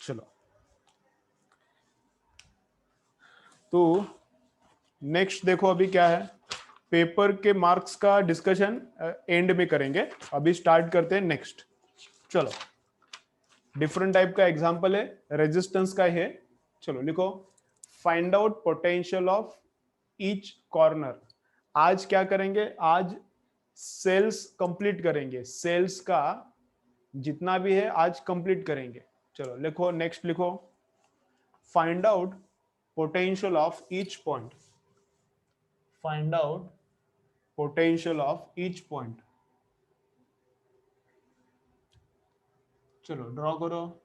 चलो, तो नेक्स्ट देखो अभी क्या है, पेपर के मार्क्स का डिस्कशन एंड में करेंगे, अभी स्टार्ट करते हैं नेक्स्ट। चलो, डिफरेंट टाइप का एग्जांपल है, रेजिस्टेंस का है। चलो लिखो, find out potential of each corner. आज क्या करेंगे, आज सेल्स कंप्लीट करेंगे, सेल्स का जितना भी है आज कंप्लीट करेंगे। चलो लिखो, नेक्स्ट लिखो, find out potential of each point, find out potential of each point. चलो ड्रॉ करो।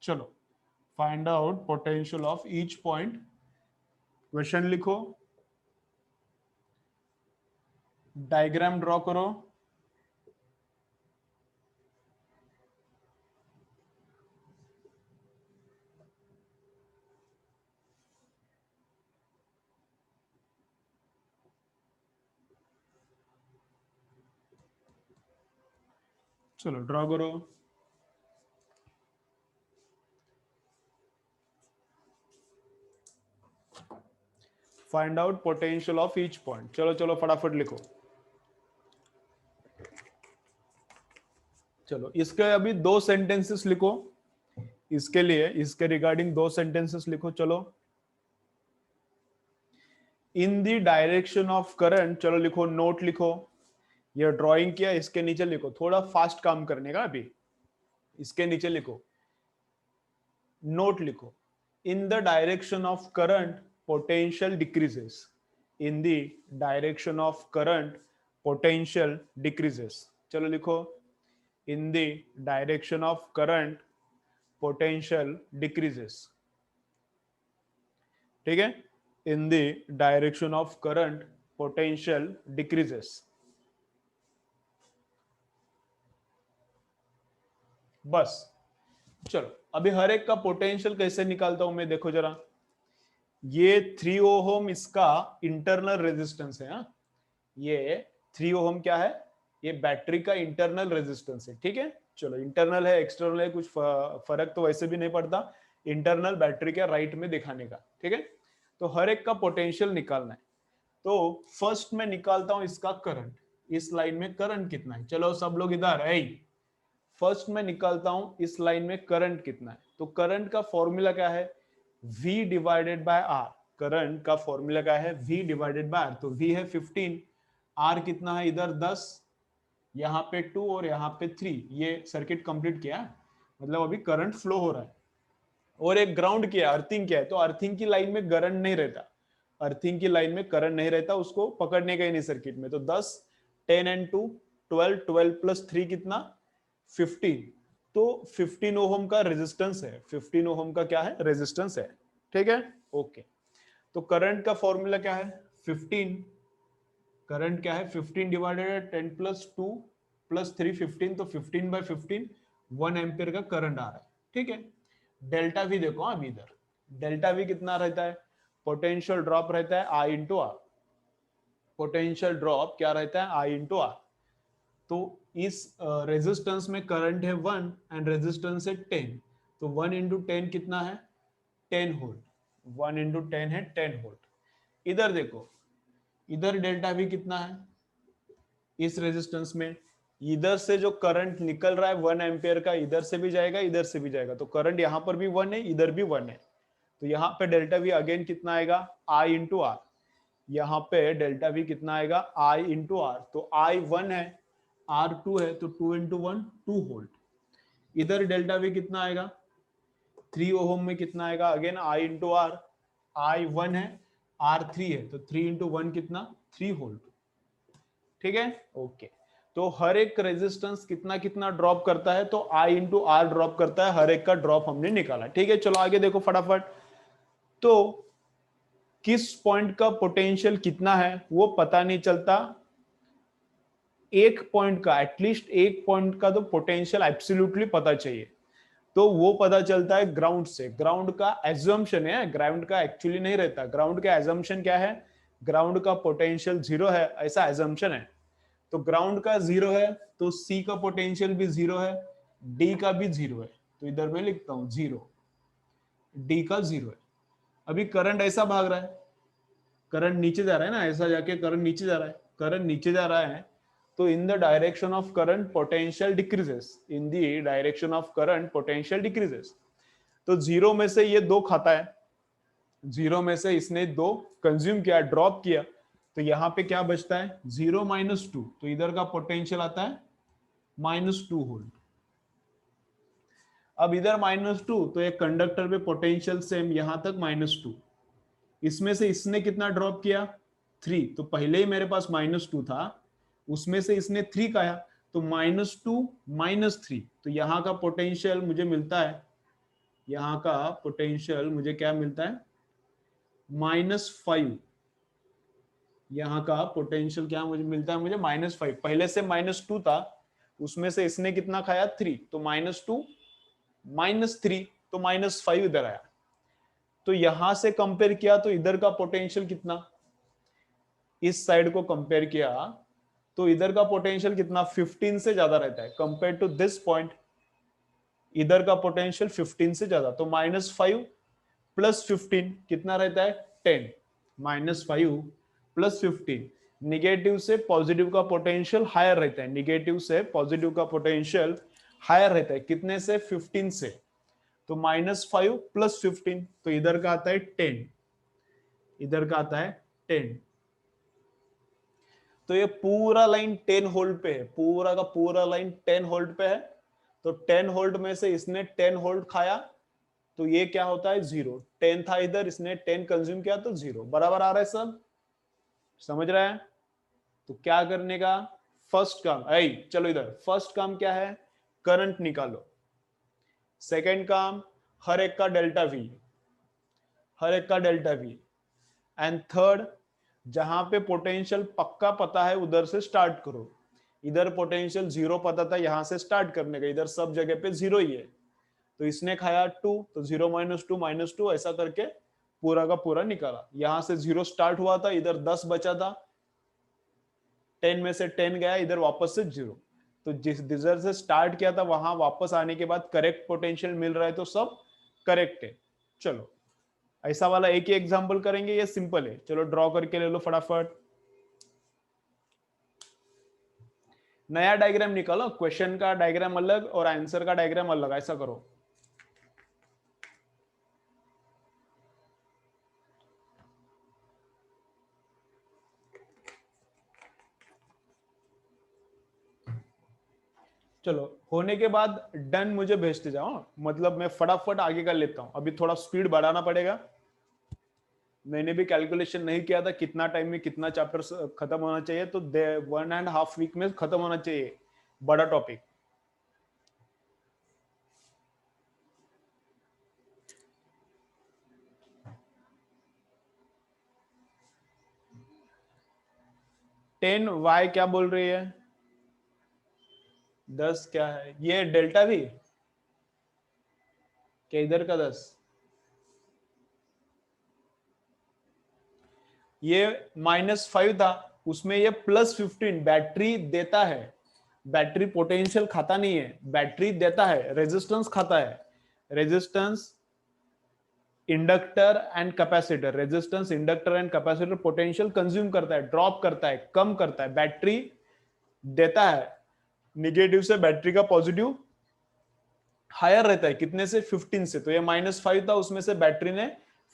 चलो, find out potential of each point, question लिखो, डायग्राम ड्रॉ करो। चलो ड्रॉ करो। Find out potential of each point. चलो चलो फटाफट लिखो। चलो, इसके अभी 2 सेंटेंसेस लिखो, इसके लिए, इसके रिगार्डिंग 2 सेंटेंसेस लिखो। चलो, in the direction of current, चलो लिखो, नोट लिखो, ये ड्राइंग किया, इसके नीचे लिखो, थोड़ा फास्ट काम करने का अभी, इसके नीचे लिखो, नोट लिखो, in the direction of current potential decreases, in the direction of current potential decreases. चलो लिखो, in the direction of current potential decreases। ठीक है, in the direction of current potential decreases। बस। चलो, अभी हर एक का पोटेंशियल कैसे निकालता हूं मैं, देखो जरा, ये 3 ओम इसका इंटरनल रेजिस्टेंस है। हा? ये 3 ओम क्या है, ये बैटरी का इंटरनल रेजिस्टेंस है। ठीक है, चलो, इंटरनल है एक्सटर्नल है कुछ फर्क तो वैसे भी नहीं पड़ता, इंटरनल बैटरी के राइट में दिखाने का। ठीक है, तो हर एक का पोटेंशियल निकालना है। तो फर्स्ट में निकालता हूं इसका करंट, इस लाइन में करंट कितना है। चलो सब लोग इधर है, फर्स्ट में निकालता हूं इस लाइन में करंट कितना है। तो करंट का फॉर्मूला क्या है, V divided by R। Current का फॉर्मूला क्या है, V डिवाइडेड बाय R। तो V है 15, R कितना है इधर 10, यहाँ पे 2 और यहाँ पे 3। ये सर्किट कंप्लीट किया, मतलब अभी करंट फ्लो हो रहा है। और एक ग्राउंड किया, अर्थिंग किया है, तो अर्थिंग की लाइन में करंट नहीं रहता, अर्थिंग की लाइन में करंट नहीं रहता, उसको पकड़ने का ही नहीं सर्किट में। तो 10, 10 एंड 2 12, 12 प्लस 3 कितना, 15। तो 15 ओम का रेजिस्टेंस है, 15 ओम का क्या है, रेजिस्टेंस है। ठीक है, ओके। तो करंट का फॉर्मूला क्या है, 15, करंट क्या है 15 डिवाइडेड 10 प्लस 2 प्लस 3 15, तो 15 बाय 15 1 एम्पियर का करंट आ रहा है। ठीक है, डेल्टा वी देखो, अभी इधर डेल्टा वी कितना रहता है, पोटेंशियल ड्रॉप रहता है आई इंटू आर। पोटेंशियल ड्रॉप क्या रहता है, आई इंटू आर। तो इस रेजिस्टेंस में करंट है 1 एंड रेजिस्टेंस है 10, तो 1 इंटू 10 कितना है, 10 वोल्ट। 1 इंटू 10 है 10 वोल्ट। इधर देखो, इधर डेल्टा वी कितना है, इस रेजिस्टेंस में इधर से जो करंट निकल रहा है 1 एम्पियर का, इधर से भी जाएगा इधर से भी जाएगा, तो करंट यहां पर भी 1 है इधर भी 1 है। तो यहाँ पे डेल्टा वी अगेन कितना आएगा, आई इंटू आर। यहाँ पे डेल्टा वी कितना आएगा, आई इंटू आर। तो आई 1 है, आर 2 है, तो 2 इंटू 1 2 वोल्ट। इधर डेल्टा वी कितना आएगा, 3 ओम में कितना आएगा, अगेन आई इंटू आर। आई 1 है, आर 3 है, तो 3 इंटू 1 कितना, 3 वोल्ट। ठीक है, ओके। तो हर एक रेजिस्टेंस कितना कितना ड्रॉप करता है, तो आई इंटू आर ड्रॉप करता है, हर एक का ड्रॉप हमने निकाला। ठीक है, चलो आगे देखो फटाफट। तो किस पॉइंट का पोटेंशियल कितना है वो पता नहीं चलता, एक पॉइंट का, एटलीस्ट एक पॉइंट का तो पोटेंशियल एब्सोल्युटली पता चाहिए। तो वो पता चलता है ग्राउंड से। ग्राउंड का एजम्पशन है, ग्राउंड का एक्चुअली नहीं रहता। ग्राउंड का एजम्पशन क्या है? ग्राउंड का पोटेंशियल जीरो है, ऐसा एजम्पशन है। तो ग्राउंड का जीरो है तो सी का पोटेंशियल भी जीरो है, डी का भी जीरो है। तो इधर मैं लिखता हूं जीरो, डी का जीरो है। अभी करंट ऐसा भाग रहा है, करंट नीचे जा रहा है ना, ऐसा जाके करंट नीचे जा रहा है, करंट नीचे जा रहा है। तो in the direction of current potential decreases, in the direction of current potential decreases. तो जीरो में से ये दो खाता है, जीरो में से इसने दो कंज्यूम किया, ड्रॉप किया, तो यहां पे क्या बचता है? Zero minus two. तो इधर का पोटेंशियल आता है -2 वोल्ट। अब इधर -2, तो एक कंडक्टर पे पोटेंशियल सेम यहां तक -2। इसमें से इसने कितना ड्रॉप किया? 3। तो पहले ही मेरे पास -2 था, उसमें से इसने 3 खाया, तो -2 -3। तो यहां का पोटेंशियल मुझे मिलता है, यहां का पोटेंशियल मुझे क्या मिलता है? -5। यहाँ का पोटेंशियल क्या मुझे मिलता है? मुझे -5। पहले से -2 था, उसमें से इसने कितना खाया? 3। तो -2 -3, तो -5 इधर आया। तो यहां से कंपेयर किया तो इधर का पोटेंशियल कितना? इस साइड को कंपेयर किया तो इधर का पोटेंशियल कितना? 15 से ज्यादा रहता है कंपेयर टू दिस पॉइंट। इधर का पोटेंशियल 15 से ज्यादा, तो -5 प्लस 15 कितना रहता है? 10। -5 प्लस 15, निगेटिव से पॉजिटिव का पोटेंशियल हायर रहता है, निगेटिव से पॉजिटिव का पोटेंशियल हायर रहता है, कितने से? 15 से। तो -5 प्लस 15, तो इधर का आता है 10, इधर का आता है 10। तो ये पूरा लाइन 10 होल्ड पे है, पूरा का पूरा लाइन 10 होल्ड पे है। तो 10 होल्ड में से इसने 10 होल्ड खाया, तो ये क्या होता है? 0। 10 था इधर, इसने 10 कंज्यूम किया, तो 0 बराबर आ रहा है सब। समझ रहा है? तो क्या करने का? फर्स्ट काम, ऐ चलो इधर, फर्स्ट काम क्या है? करंट निकालो। सेकंड काम, हर एक का डेल्टा वी, हर एक का डेल्टा वी। एंड थर्ड, जहां पे पोटेंशियल पक्का पता है उधर से स्टार्ट करो। इधर पोटेंशियल 0 पता था, यहां से स्टार्ट करने का, इधर सब जगह पे 0 ही है। तो इसने खाया 2, तो 0 -2 -2 ऐसा करके पूरा का पूरा निकाला। यहां से 0 स्टार्ट हुआ था, इधर 10 बचा था, 10 में से 10 गया, इधर वापस से 0। तो जिस इधर से स्टार्ट किया था वहां वापस आने के बाद करेक्ट पोटेंशियल मिल रहा है, तो सब करेक्ट है। चलो ऐसा वाला एक ही एग्जांपल करेंगे, ये सिंपल है। चलो ड्रॉ करके ले लो फटाफट। नया डायग्राम निकालो, क्वेश्चन का डायग्राम अलग और आंसर का डायग्राम अलग, ऐसा करो। चलो होने के बाद डन मुझे भेजते जाओ, मतलब मैं फटाफट आगे कर लेता हूं। अभी थोड़ा स्पीड बढ़ाना पड़ेगा, मैंने भी कैलकुलेशन नहीं किया था कितना टाइम में कितना चैप्टर खत्म होना चाहिए। तो 1.5 वीक में खत्म होना चाहिए बड़ा टॉपिक। टेन वाई क्या बोल रही है? 10 क्या है? ये डेल्टा भी क्या? इधर का 10, ये -5 था, उसमें ये +15 बैटरी देता है। बैटरी पोटेंशियल खाता नहीं है, बैटरी देता है, रेजिस्टेंस खाता है। Resistance, inductor and capacitor, resistance, inductor and capacitor potential consume करता है, ड्रॉप करता है, कम करता है, बैटरी देता है। निगेटिव से बैटरी का पॉजिटिव हायर रहता है, कितने से? 15 से। तो ये -5 था, उसमें से बैटरी ने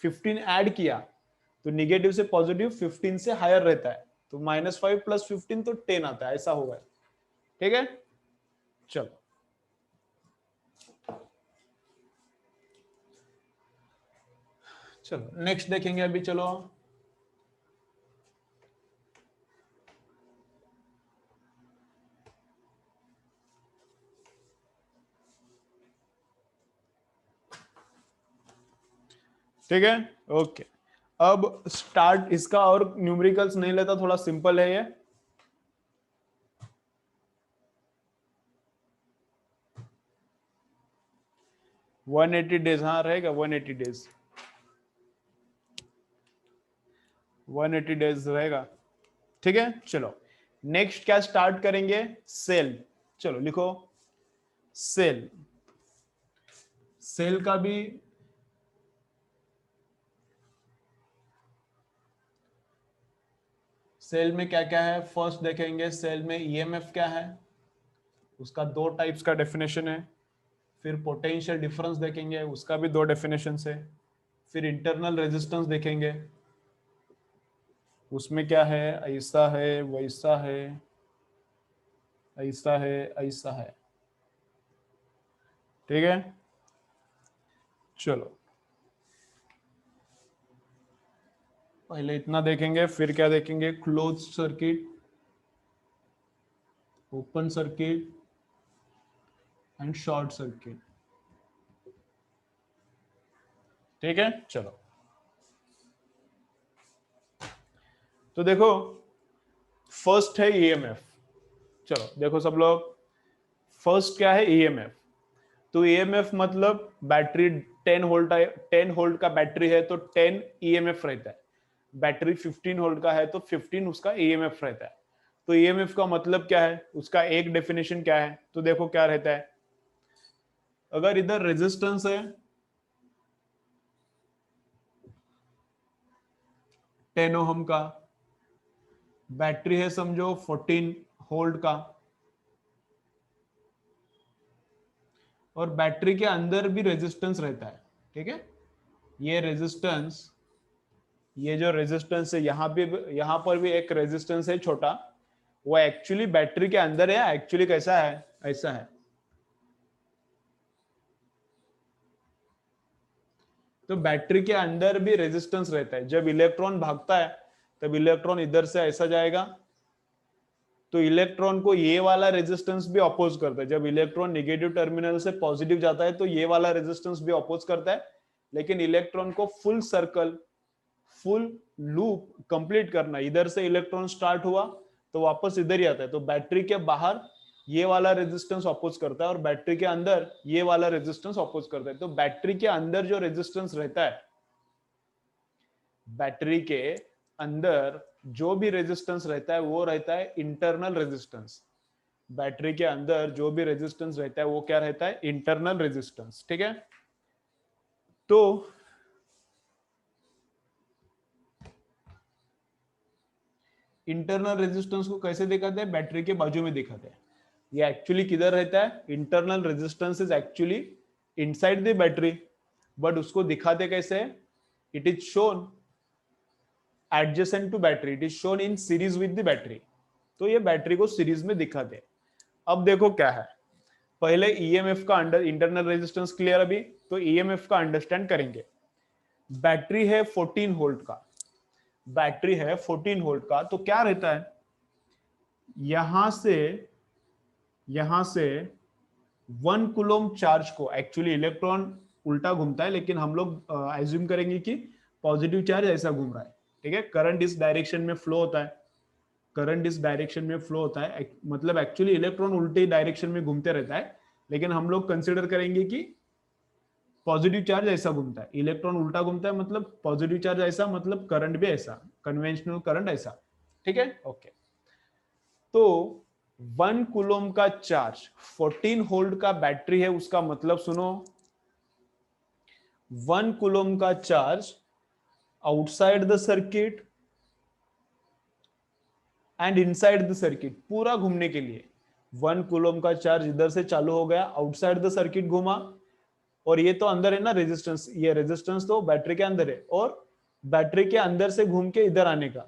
15 ऐड किया, तो निगेटिव से पॉजिटिव 15 से हायर रहता है। तो -5 प्लस 15 तो 10 आता है, ऐसा होगा। ठीक है, चलो चलो नेक्स्ट देखेंगे अभी। चलो ठीक है, ओके। अब स्टार्ट इसका, और न्यूमेरिकल्स नहीं लेता, थोड़ा सिंपल है ये। 180 डेज, हाँ रहेगा 180 डेज, 180 डेज रहेगा। ठीक है, चलो नेक्स्ट क्या स्टार्ट करेंगे, सेल। चलो लिखो सेल, सेल का भी सेल में क्या क्या है, फर्स्ट देखेंगे सेल में ईएमएफ क्या है, उसका दो टाइप्स का डेफिनेशन है। फिर पोटेंशियल डिफरेंस देखेंगे, उसका भी दो डेफिनेशन है। फिर इंटरनल रेजिस्टेंस देखेंगे, उसमें क्या है, ऐसा है वैसा है, ऐसा है ऐसा है। ठीक है, चलो पहले इतना देखेंगे, फिर क्या देखेंगे, close circuit, open circuit and short circuit. ठीक है, चलो तो देखो फर्स्ट है ईएमएफ। चलो देखो सब लोग, फर्स्ट क्या है ईएमएफ। तो ईएमएफ मतलब बैटरी 10 वोल्ट, 10 वोल्ट का बैटरी है तो 10 ईएमएफ रहता है। बैटरी 15 वोल्ट का है तो 15 उसका ईएमएफ रहता है। तो ईएमएफ का मतलब क्या है, उसका एक डेफिनेशन क्या है, तो देखो क्या रहता है। अगर इधर रेजिस्टेंस है 10 ओहम का, बैटरी है समझो 14 वोल्ट का, और बैटरी के अंदर भी रेजिस्टेंस रहता है। ठीक है, ये रेजिस्टेंस, ये जो रेजिस्टेंस है यहाँ भी, यहाँ पर भी एक रेजिस्टेंस है छोटा, वो एक्चुअली बैटरी के अंदर है, एक्चुअली कैसा है, ऐसा है। तो बैटरी के अंदर भी रेजिस्टेंस रहता है। जब इलेक्ट्रॉन भागता है तब इलेक्ट्रॉन इधर से ऐसा जाएगा, तो इलेक्ट्रॉन को ये वाला रेजिस्टेंस भी अपोज करता है। जब इलेक्ट्रॉन नेगेटिव टर्मिनल से पॉजिटिव जाता है तो ये वाला रेजिस्टेंस भी अपोज करता है। लेकिन इलेक्ट्रॉन को full circle, full loop complete करना, इधर से इलेक्ट्रॉन स्टार्ट हुआ तो वापस इधर ही आता है। तो बैटरी के बाहर ये वाला रेजिस्टेंस अपोज करता है और बैटरी के अंदर ये वाला रेजिस्टेंस अपोज करता है। तो बैटरी के अंदर जो रेजिस्टेंस रहता है, बैटरी के अंदर जो भी रेजिस्टेंस रहता है वो रहता है इंटरनल रेजिस्टेंस। बैटरी के अंदर जो भी रेजिस्टेंस रहता है वो क्या रहता है, इंटरनल रेजिस्टेंस। ठीक है, तो इंटरनल रेजिस्टेंस को कैसे दिखाते हैं, बैटरी के बाजू में दिखाते हैं। ये एक्चुअली किधर रहता है, internal resistance is actually inside the battery, but उसको दिखाते कैसे, it is shown adjacent to battery, it is shown in series with the battery. तो ये बैटरी को सीरीज में दिखाते। अब देखो क्या है, पहले ईएमएफ का अंडर इंटरनल रेजिस्टेंस क्लियर अभी, तो ईएमएफ का अंडरस्टैंड करेंगे। बैटरी है 14 वोल्ट का, बैटरी है 14 वोल्ट का, तो क्या रहता है, यहां से 1 कूलम चार्ज को, एक्चुअली इलेक्ट्रॉन उल्टा घूमता है लेकिन हम लोग एज्यूम करेंगे कि पॉजिटिव चार्ज ऐसा घूम रहा है। ठीक है, करंट इस डायरेक्शन में फ्लो होता है, करंट इस डायरेक्शन में फ्लो होता है, मतलब एक्चुअली इलेक्ट्रॉन उल्टे डायरेक्शन में घूमते रहता है, लेकिन हम लोग कंसिडर करेंगे कि पॉजिटिव चार्ज ऐसा घूमता है। इलेक्ट्रॉन उल्टा घूमता है मतलब पॉजिटिव चार्ज ऐसा, मतलब करंट भी ऐसा, कन्वेंशनल करंट ऐसा। ठीक है, ओके। तो 1 कूलम का चार्ज 14 वोल्ट का बैटरी है, उसका मतलब सुनो, 1 कूलम का charge outside the circuit and inside the circuit, पूरा घूमने के लिए 1 कूलम का चार्ज इधर से चालू हो गया, आउटसाइड द सर्किट घूमा, और ये तो अंदर है ना रेजिस्टेंस, ये रेजिस्टेंस तो बैटरी के अंदर है, और बैटरी के अंदर से घूम के इधर आने का,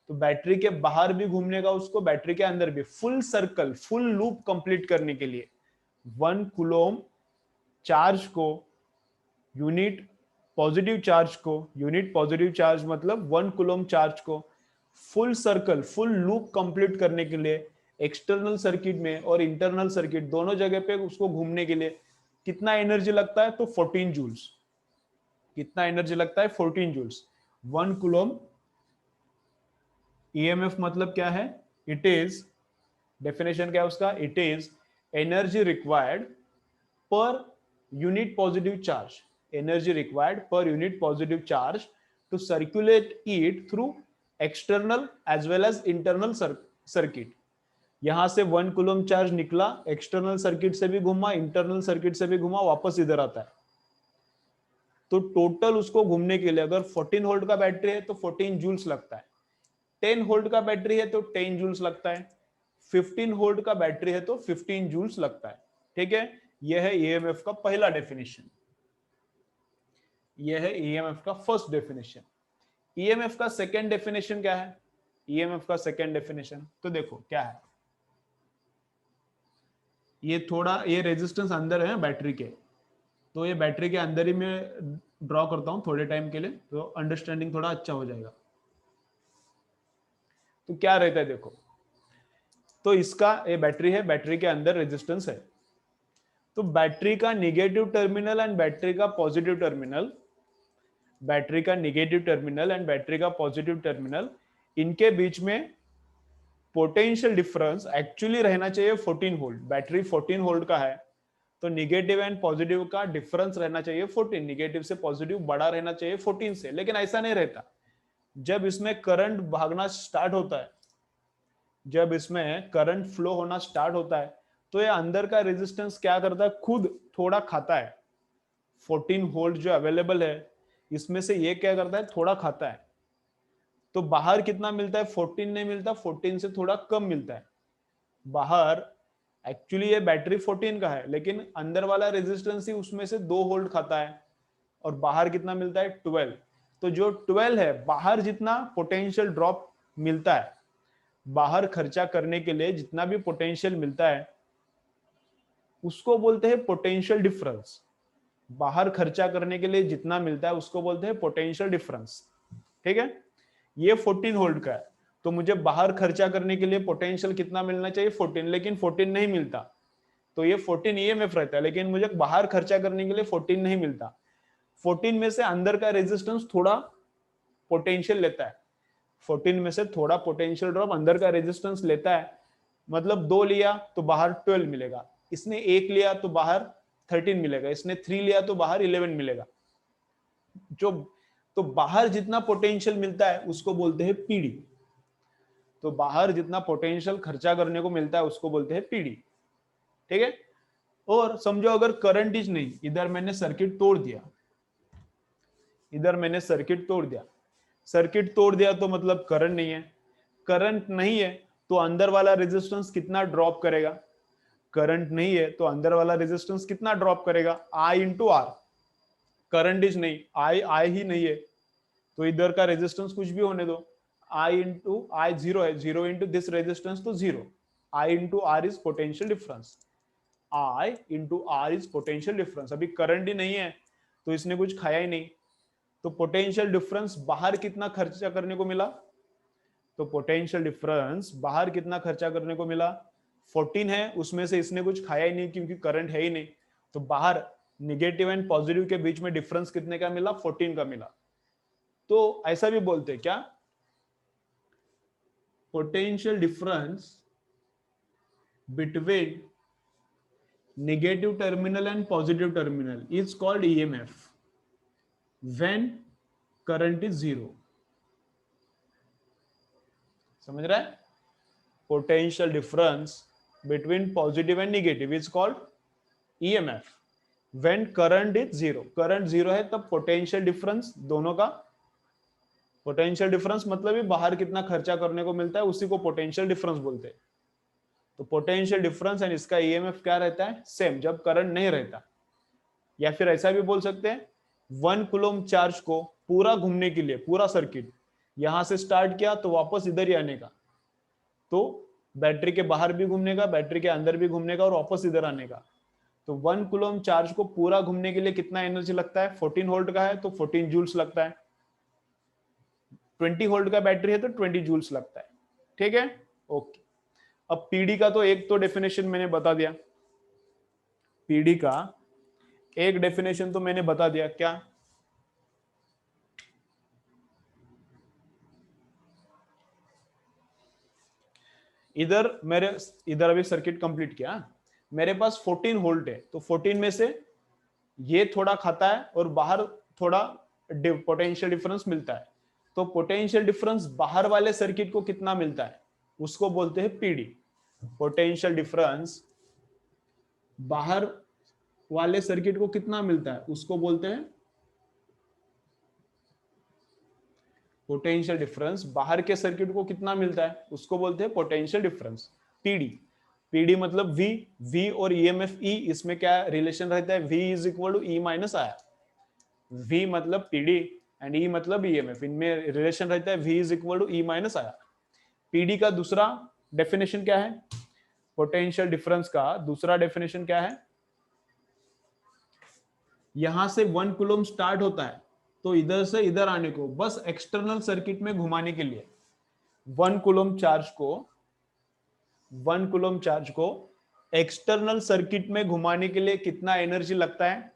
तो बैटरी के बाहर भी घूमने का उसको, बैटरी के अंदर भी, full circle, full loop complete करने के लिए 1 कूलम चार्ज को, यूनिट पॉजिटिव चार्ज को, यूनिट पॉजिटिव चार्ज मतलब 1 कूलम चार्ज को full circle, full loop complete करने के लिए एक्सटर्नल सर्किट में और इंटरनल सर्किट दोनों जगह पे उसको घूमने के लिए कितना एनर्जी लगता है, तो 14 जूल्स। कितना एनर्जी लगता है, 14 जूल्स। 1 कूलम ईएमएफ मतलब क्या है, इट इज, डेफिनेशन क्या है उसका, इट इज एनर्जी रिक्वायर्ड पर unit positive charge, energy required per unit positive charge to circulate it through external as well as internal circuit. यहां से 1 कूलम चार्ज निकला, एक्सटर्नल सर्किट से भी घुमा, इंटरनल सर्किट से भी घुमा, वापस इधर आता है। तो टोटल उसको घूमने के लिए अगर 14 वोल्ट का बैटरी है तो 14 जूल्स लगता है, 10 वोल्ट का बैटरी है तो 10 जूल्स लगता है, 15 वोल्ट का बैटरी है तो 15 जूल्स लगता है। ठीक है, यह है ईएमएफ का पहला डेफिनेशन, यह है ईएमएफ का फर्स्ट डेफिनेशन। ईएमएफ का सेकंड डेफिनेशन क्या है? ईएमएफ का सेकंड डेफिनेशन तो देखो क्या है, ये थोड़ा ये रेजिस्टेंस अंदर है बैटरी के, तो ये बैटरी के अंदर ही मैं ड्रॉ करता हूं थोड़े टाइम के लिए, तो अंडरस्टैंडिंग थोड़ा अच्छा हो जाएगा। तो क्या रहता है देखो, तो इसका ये बैटरी है, बैटरी के अंदर रेजिस्टेंस है, तो बैटरी का निगेटिव टर्मिनल एंड बैटरी का पॉजिटिव टर्मिनल, बैटरी का निगेटिव टर्मिनल एंड बैटरी का पॉजिटिव टर्मिनल, इनके बीच में पोटेंशियल डिफरेंस एक्चुअली रहना चाहिए 14 वोल्ट। बैटरी 14 वोल्ट का है तो निगेटिव एंड पॉजिटिव का डिफरेंस रहना चाहिए 14, निगेटिव से पॉजिटिव बड़ा रहना चाहिए 14 से, लेकिन ऐसा नहीं रहता। जब इसमें करंट भागना स्टार्ट होता है, जब इसमें करंट फ्लो होना स्टार्ट होता है, तो ये अंदर का रेजिस्टेंस क्या करता है, खुद थोड़ा खाता है। 14 वोल्ट जो अवेलेबल है इसमें से ये क्या करता है, थोड़ा खाता है। तो बाहर कितना मिलता है, 14 नहीं मिलता, 14 से थोड़ा कम मिलता है बाहर। एक्चुअली ये बैटरी 14 का है, लेकिन अंदर वाला रेजिस्टेंस ही उसमें से 2 वोल्ट खाता है, और बाहर कितना मिलता है, 12। तो जो 12 है, बाहर जितना पोटेंशियल ड्रॉप मिलता है, बाहर खर्चा करने के लिए जितना भी पोटेंशियल मिलता है उसको बोलते हैं पोटेंशियल डिफरेंस। बाहर खर्चा करने के लिए जितना मिलता है उसको बोलते हैं पोटेंशियल डिफरेंस। ठीक है, ये 14 वोल्ट का है, तो मुझे बाहर खर्चा करने के लिए पोटेंशियल कितना मिलना चाहिए, 14, लेकिन 14 नहीं मिलता, तो ये 14 ईएमएफ रहता है, लेकिन मुझे बाहर खर्चा करने के लिए 14 नहीं मिलता। 14 में से अंदर का रेजिस्टेंस थोड़ा पोटेंशियल लेता है, 14 में से थोड़ा पोटेंशियल ड्रॉप अंदर का रेजिस्टेंस लेता है, मतलब 2 लिया तो बाहर 12 मिलेगा, इसने 1 लिया तो बाहर 13 मिलेगा, इसने 3 लिया तो बाहर 11 मिलेगा। जो तो बाहर जितना पोटेंशियल मिलता है उसको बोलते हैं पीडी। तो बाहर जितना पोटेंशियल खर्चा करने को मिलता है उसको बोलते हैं पीडी। ठीक है, और समझो अगर करंट इज नहीं, इधर मैंने सर्किट तोड़ दिया, इधर मैंने सर्किट तोड़ दिया, सर्किट तोड़ दिया तो मतलब करंट नहीं है, करंट नहीं है तो अंदर वाला रेजिस्टेंस कितना ड्रॉप करेगा, करंट नहीं है तो अंदर वाला रेजिस्टेंस कितना ड्रॉप करेगा, आई इंटू आर। करंट इज नहीं, आई ही नहीं है, तो इधर का रेजिस्टेंस कुछ भी होने दो, आई इंटू आई जीरो है, जीरो इंटू दिस रेजिस्टेंस तो zero, I into R is potential difference, I into R is potential difference. अभी करंट ही नहीं है तो इसने कुछ खाया ही नहीं, तो पोटेंशियल डिफरेंस बाहर कितना खर्चा करने को मिला, तो पोटेंशियल डिफरेंस बाहर कितना खर्चा करने को मिला, 14 है, उसमें से इसने कुछ खाया ही नहीं क्योंकि करंट है ही नहीं, तो बाहर निगेटिव एंड पॉजिटिव के बीच में डिफरेंस कितने का मिला, 14 का मिला। तो ऐसा भी बोलते हैं क्या, potential difference between negative terminal and positive terminal is called EMF when current is zero. समझ रहा है, potential difference between positive and negative is called EMF when current is zero. Current zero है तब पोटेंशियल डिफरेंस दोनों का, potential difference मतलब ही बाहर कितना खर्चा करने को मिलता है उसी को पोटेंशियल डिफरेंस बोलते हैं। तो पोटेंशियल डिफरेंस एंड इसका ईएमएफ क्या रहता है, सेम जब करंट नहीं रहता। या फिर ऐसा भी बोल सकते हैं, 1 कूलम चार्ज को पूरा घूमने के लिए, पूरा सर्किट यहां से स्टार्ट किया तो वापस इधर ही आने का, तो बैटरी के बाहर भी घूमने का, बैटरी के अंदर भी घूमने का और वापस इधर आने का। तो 1 कूलम चार्ज को पूरा घूमने के लिए कितना एनर्जी लगता है, 14 वोल्ट का है तो 14 जूल्स लगता है, 20 वोल्ट का बैटरी है तो 20 जूल्स लगता है। ठीक है, ओके। अब पीडी का तो एक तो डेफिनेशन मैंने बता दिया, पीडी का एक डेफिनेशन तो मैंने बता दिया, क्या, इधर अभी सर्किट कंप्लीट किया, मेरे पास 14 वोल्ट है, तो 14 में से ये थोड़ा खाता है और बाहर थोड़ा पोटेंशियल डिफरेंस मिलता है। तो पोटेंशियल डिफरेंस बाहर वाले सर्किट को कितना मिलता है उसको बोलते हैं पीडी। पोटेंशियल डिफरेंस बाहर वाले सर्किट को कितना मिलता है उसको बोलते हैं, पोटेंशियल डिफरेंस बाहर के सर्किट को कितना मिलता है उसको बोलते हैं पोटेंशियल डिफरेंस, पीडी। पीडी मतलब वी, वी और ईएमएफ ई, इसमें क्या रिलेशन रहता है, V is equal to E minus R. V मतलब पीडी एंड ई मतलब ईएमएफ, इनमें रिलेशन रहता है V is equal to E minus R. PD का दूसरा डेफिनेशन क्या है, पोटेंशियल डिफरेंस का दूसरा डेफिनेशन क्या है, यहां से 1 कूलम स्टार्ट होता है तो इधर से इधर आने को बस एक्सटर्नल सर्किट में घुमाने के लिए 1 कूलम चार्ज को 1 कूलम चार्ज को एक्सटर्नल सर्किट में घुमाने के लिए कितना एनर्जी लगता है,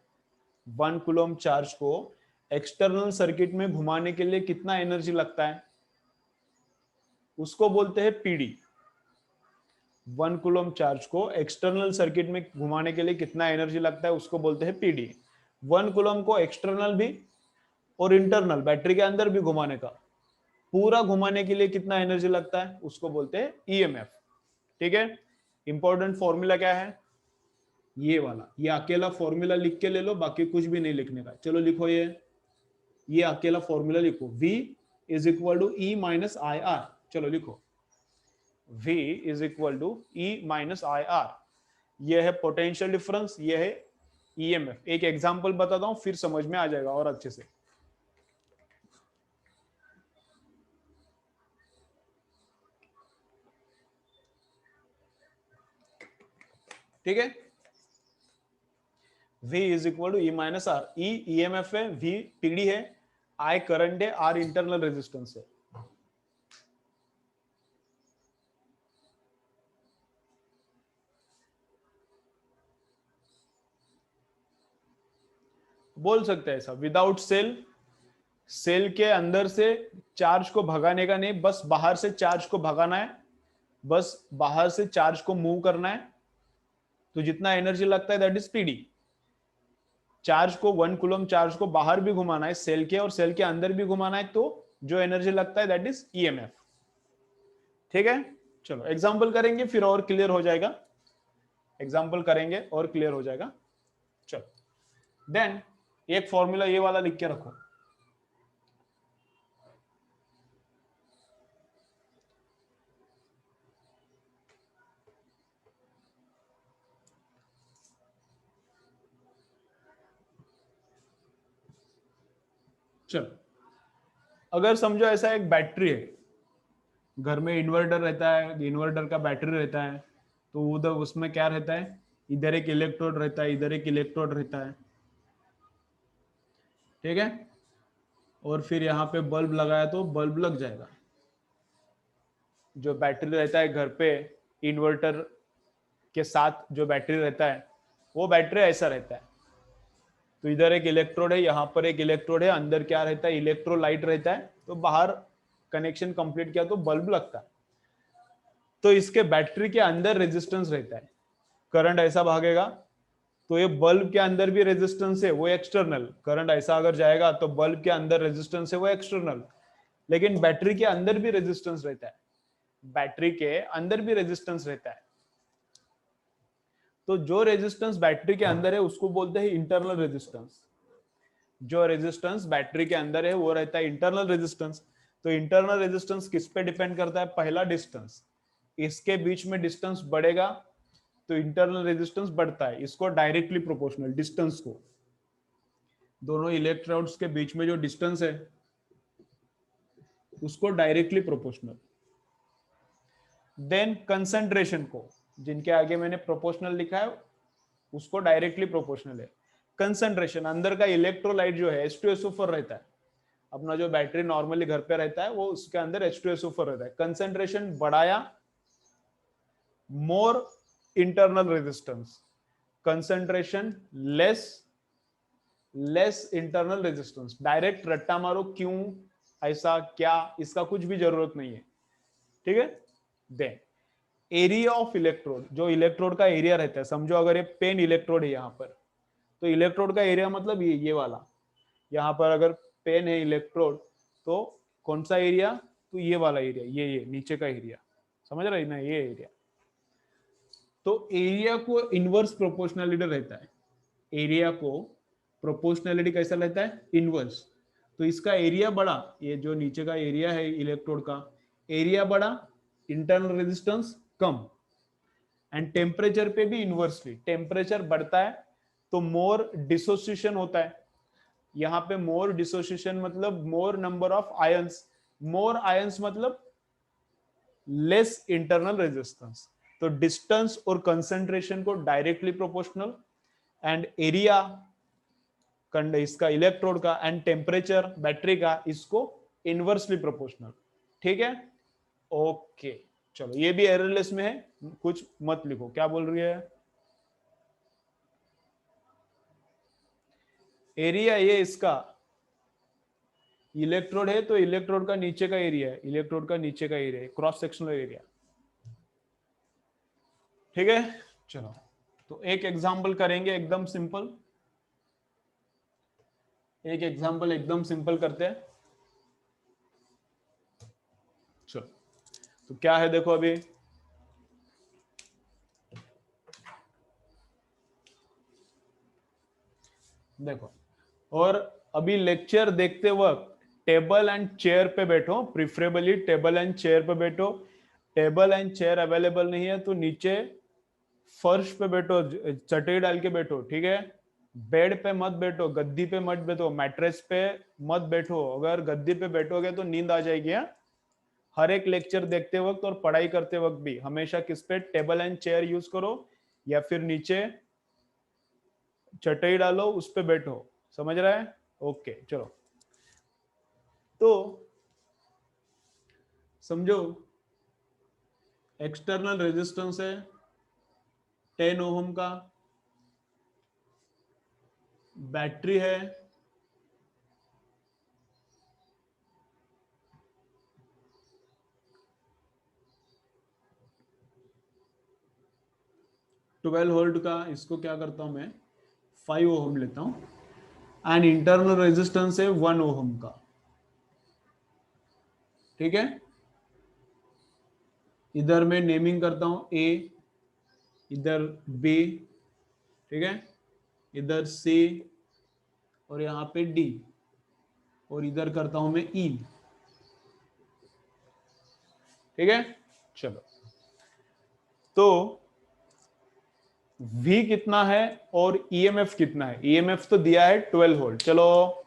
1 कूलम चार्ज को एक्सटर्नल सर्किट में घुमाने के लिए कितना एनर्जी लगता है उसको बोलते हैं पीडी। 1 कूलम चार्ज को एक्सटर्नल सर्किट में घुमाने के लिए कितना एनर्जी लगता है उसको बोलते हैं पीडी। 1 कूलम को एक्सटर्नल भी और इंटरनल बैटरी के अंदर भी घुमाने का, पूरा घुमाने के लिए कितना एनर्जी लगता है उसको बोलते हैं ईएमएफ। ठीक है, इंपॉर्टेंट फॉर्मूला क्या है, ये वाला, ये अकेला फॉर्मूला लिख के ले लो, बाकी कुछ भी नहीं लिखने का। चलो लिखो, ये अकेला फॉर्मूला लिखो, V is equal to E minus I R. चलो लिखो, V is equal to E minus I R. ये है पोटेंशियल डिफरेंस, ये है ईएमएफ। एक एग्जांपल बताता हूं फिर समझ में आ जाएगा और अच्छे से। ठीक है, V is equal to E minus R. E EMF है, V पीडी है, I करंट है, R इंटरनल रेजिस्टेंस है। बोल सकते हैं ऐसा, विदाउट सेल, सेल के अंदर से चार्ज को भगाने का नहीं, बस बाहर से चार्ज को भगाना है, बस बाहर से चार्ज को मूव करना है, तो जितना एनर्जी लगता है दैट इज पीडी। चार्ज को 1 कूलम चार्ज को बाहर भी घुमाना है सेल के और सेल के अंदर भी घुमाना है, तो जो एनर्जी लगता है दैट इज ईएमएफ। ठीक है, चलो एग्जांपल करेंगे फिर और क्लियर हो जाएगा, एग्जांपल करेंगे और क्लियर हो जाएगा। चलो देन एक फॉर्मूला ये वाला लिख के रखो, चलो अगर समझो ऐसा एक बैटरी है, घर में इन्वर्टर रहता है, इन्वर्टर का बैटरी रहता है, तो उधर उसमें क्या रहता है, इधर एक इलेक्ट्रोड रहता है, इधर एक इलेक्ट्रोड रहता है। ठीक है, और फिर यहाँ पे बल्ब लगाया तो बल्ब लग जाएगा। जो बैटरी रहता है घर पे, इन्वर्टर के साथ जो बैटरी रहता है, वो बैटरी ऐसा रहता है। तो इधर एक इलेक्ट्रोड है, यहाँ पर एक इलेक्ट्रोड है, अंदर क्या रहता है, इलेक्ट्रोलाइट रहता है, तो बाहर कनेक्शन कंप्लीट किया तो बल्ब लगता है। तो इसके बैटरी के अंदर रेजिस्टेंस रहता है, करंट ऐसा भागेगा तो ये बल्ब के अंदर भी रेजिस्टेंस है, वो एक्सटर्नल। करंट ऐसा अगर जाएगा तो बल्ब के अंदर रेजिस्टेंस है, वो एक्सटर्नल। लेकिन बैटरी के अंदर भी रेजिस्टेंस रहता है, बैटरी के अंदर भी रेजिस्टेंस रहता है। तो जो रेजिस्टेंस बैटरी के अंदर है उसको बोलते हैं इंटरनल रेजिस्टेंस। जो रेजिस्टेंस बैटरी के अंदर है वो रहता है इंटरनल रेजिस्टेंस। तो इंटरनल रेजिस्टेंस किस पे डिपेंड करता है, पहला डिस्टेंस, इसके बीच में डिस्टेंस बढ़ेगा तो इंटरनल रेजिस्टेंस बढ़ता है, इसको डायरेक्टली प्रोपोर्शनल, डिस्टेंस को, दोनों इलेक्ट्रोड्स के बीच में जो डिस्टेंस है उसको डायरेक्टली प्रोपोर्शनल। देन कंसंट्रेशन को, जिनके आगे मैंने प्रोपोर्शनल लिखा है उसको डायरेक्टली प्रोपोर्शनल है। कंसंट्रेशन, अंदर का इलेक्ट्रोलाइट जो है H2SO4 रहता है, अपना जो बैटरी नॉर्मली घर पे रहता है वो उसके अंदर H2SO4 रहता है। कंसंट्रेशन बढ़ाया, more internal resistance, concentration less internal resistance. Direct रट्टा मारो क्यों, ऐसा क्या, इसका कुछ भी जरूरत नहीं है। ठीक है, देन एरिया ऑफ इलेक्ट्रोड, जो इलेक्ट्रोड का एरिया रहता है, समझो अगर ये पेन इलेक्ट्रोड है यहाँ पर, तो इलेक्ट्रोड का एरिया मतलब ये वाला, यहाँ पर अगर पेन है इलेक्ट्रोड तो कौन सा एरिया, तो ये वाला एरिया, ये नीचे का एरिया, समझ रहे ना, ये एरिया। तो एरिया को इनवर्स प्रोपोर्शनलिटी रहता है, एरिया को प्रोपोर्शनलिटी कैसा रहता है, इनवर्स। तो इसका एरिया बड़ा, ये जो नीचे का एरिया है इलेक्ट्रोड का, एरिया बड़ा, internal resistance come, and temperature पे भी इनवर्सली, टेम्परेचर बढ़ता है तो मोर डिसोसिएशन होता है। यहाँ पे मोर डिसोसिएशन मतलब मोर number of ions, more ions मतलब लेस इंटरनल रेजिस्टेंस। तो डिस्टेंस और कंसेंट्रेशन को डायरेक्टली प्रोपोर्शनल, एंड एरिया इसका इलेक्ट्रोड का एंड टेम्परेचर बैटरी का इसको इनवर्सली प्रोपोर्शनल। ठीक है, ओके। चलो ये भी एररलेस में है, कुछ मत लिखो, क्या बोल रही है, एरिया ये इसका इलेक्ट्रोड है तो इलेक्ट्रोड का नीचे का एरिया है, इलेक्ट्रोड का नीचे का एरिया है, क्रॉस सेक्शनल एरिया। ठीक है, चलो तो एक एग्जांपल करेंगे एकदम सिंपल, एक एग्जांपल एकदम सिंपल करते हैं। चलो तो क्या है देखो अभी, देखो, और अभी लेक्चर देखते वक्त टेबल एंड चेयर पे बैठो, प्रिफरेबली टेबल एंड चेयर पे बैठो। टेबल एंड चेयर अवेलेबल नहीं है तो नीचे फर्श पे बैठो, चटाई डाल के बैठो, ठीक है। बेड पे मत बैठो, गद्दी पे मत बैठो, मैट्रेस पे मत बैठो, अगर गद्दी पे बैठोगे तो नींद आ जाएगी। हर एक लेक्चर देखते वक्त और पढ़ाई करते वक्त भी हमेशा किस पे, टेबल एंड चेयर यूज करो, या फिर नीचे चटाई डालो उस पे बैठो, समझ रहा है, ओके। चलो तो समझो, एक्सटर्नल रेजिस्टेंस है 10 ओम का, बैटरी है 12 वोल्ट का, इसको क्या करता हूं मैं 5 ओम लेता हूं, एंड इंटरनल रेजिस्टेंस है 1 ओम का। ठीक है, इधर मैं नेमिंग करता हूं ए, इधर बी, ठीक है, इधर सी, और यहां पे डी, और इधर करता हूं मैं ई। ठीक है, चलो तो V कितना है और EMF कितना है, EMF तो दिया है 12 वोल्ट, चलो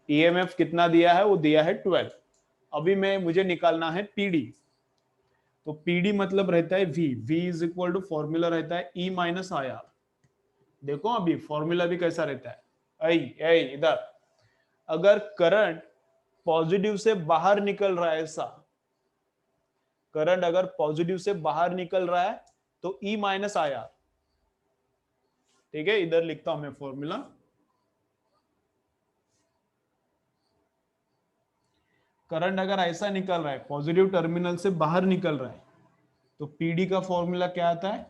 EMF कितना दिया है, वो दिया है 12। अभी मुझे निकालना है PD, तो PD मतलब रहता है V is equal to formula रहता है E माइनस IR। देखो अभी फॉर्मूला भी कैसा रहता है, ऐ इधर, अगर करंट पॉजिटिव से बाहर निकल रहा है, ऐसा करंट अगर पॉजिटिव से बाहर निकल रहा है तो E माइनस IR। ठीक है, इधर लिखता हूं मैं फॉर्मूला, करंट अगर ऐसा निकल रहा है, पॉजिटिव टर्मिनल से बाहर निकल रहा है, तो पीडी का फॉर्मूला क्या आता है,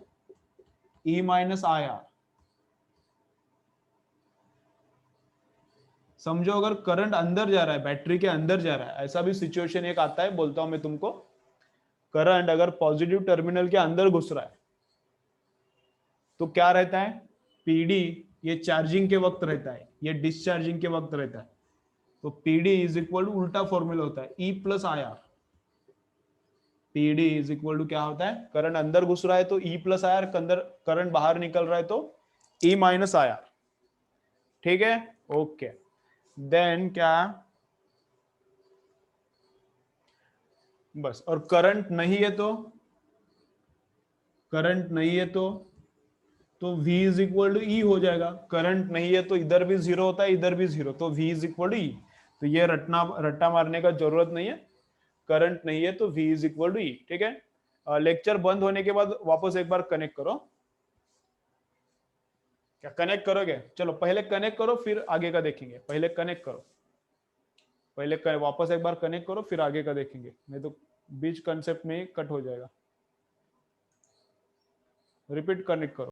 ई माइनस IR। समझो अगर करंट अंदर जा रहा है, बैटरी के अंदर जा रहा है, ऐसा भी सिचुएशन एक आता है, बोलता हूं मैं तुमको, करंट अगर पॉजिटिव टर्मिनल के अंदर घुस रहा है तो क्या रहता है, पीडी ये चार्जिंग के वक्त रहता है, ये डिस्चार्जिंग के वक्त रहता है, तो पीडी इज इक्वल टू उल्टा फॉर्मूला होता है, E plus IR। PD is equal to क्या होता है, करंट अंदर घुस रहा है तो ई प्लस IR, करंट बाहर निकल रहा है तो ई माइनस IR। ठीक है, ओके। देन क्या, बस, और करंट नहीं है तो, करंट नहीं है तो V इज इक्वल टू ई हो जाएगा। करंट नहीं है तो इधर भी जीरो होता है, इधर भी जीरो, तो V इज इक्वल टू ई। तो ये रट्टा मारने का जरूरत नहीं है, करंट नहीं है तो V इज इक्वल टू ई। ठीक है, लेक्चर बंद होने के बाद वापस एक बार कनेक्ट करो, क्या कनेक्ट करोगे, चलो पहले कनेक्ट करो फिर आगे का देखेंगे, पहले कनेक्ट करो, पहले वापस एक बार कनेक्ट करो फिर आगे का देखेंगे, नहीं तो बीच कंसेप्ट में ही कट हो जाएगा। रिपीट कनेक्ट करो।